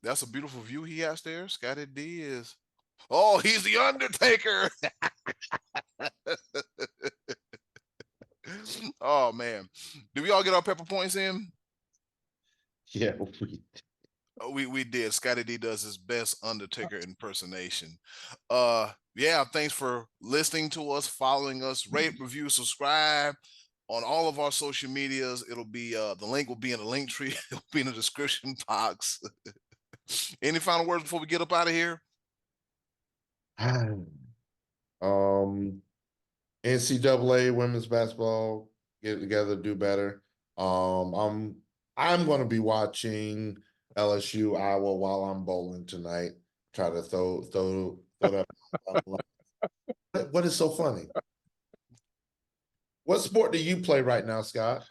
That's a beautiful view he has there. Scottie D is. Oh, he's the Undertaker. Oh man, did we all get our pepper points in? Yeah, we did. Scottie D does his best Undertaker impersonation. Yeah, thanks for listening to us, following us, rate, review, subscribe on all of our social medias. It'll be the link will be in the link tree. It'll be in the description box. Any final words before we get up out of here? NCAA women's basketball, get together, do better. I'm going to be watching LSU Iowa while I'm bowling tonight. Try to throw that. What is so funny? What sport do you play right now, Scott?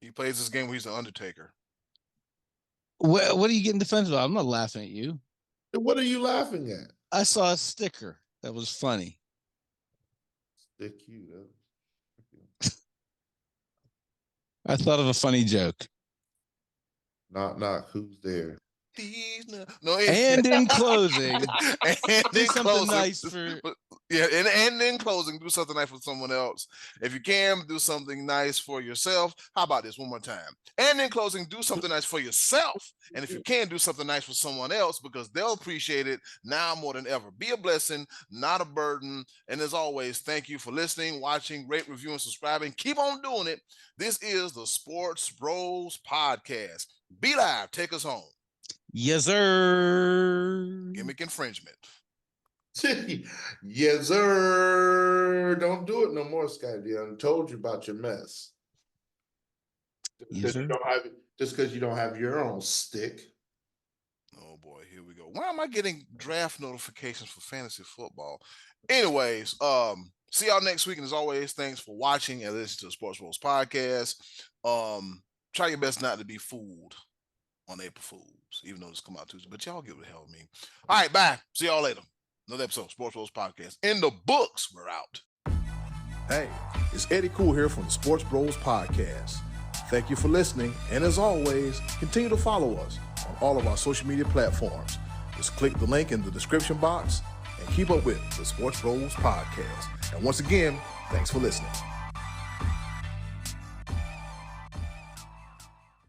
He plays this game where he's the Undertaker. What are you getting defensive about? I'm not laughing at you. What are you laughing at? I saw a sticker that was funny. Stick you. I thought of a funny joke. Not who's there. No, and in closing, do something nice for and in closing, do something nice for someone else. If you can, do something nice for yourself. How about this one more time? And in closing, do something nice for yourself. And if you can, do something nice for someone else, because they'll appreciate it now more than ever. Be a blessing, not a burden. And as always, thank you for listening, watching, rate, reviewing, and subscribing. Keep on doing it. This is the Sports Bros Podcast. Be live. Take us home. Yes, sir. Gimmick infringement. Yes, sir. Don't do it no more, Scotty. I told you about your mess. Yes, sir. Just because you don't have your own stick. Oh boy, here we go. Why am I getting draft notifications for fantasy football? Anyways, see y'all next week. And as always, thanks for watching and listening to the Sports Bros Podcast. Try your best not to be fooled on April Fools, even though this come out Tuesday, but y'all get what the hell I mean. All right, bye. See y'all later. Another episode of Sports Bros Podcast. In the books, we're out. Hey, it's Eddy Cool here from the Sports Bros Podcast. Thank you for listening, and as always, continue to follow us on all of our social media platforms. Just click the link in the description box and keep up with the Sports Bros Podcast. And once again, thanks for listening.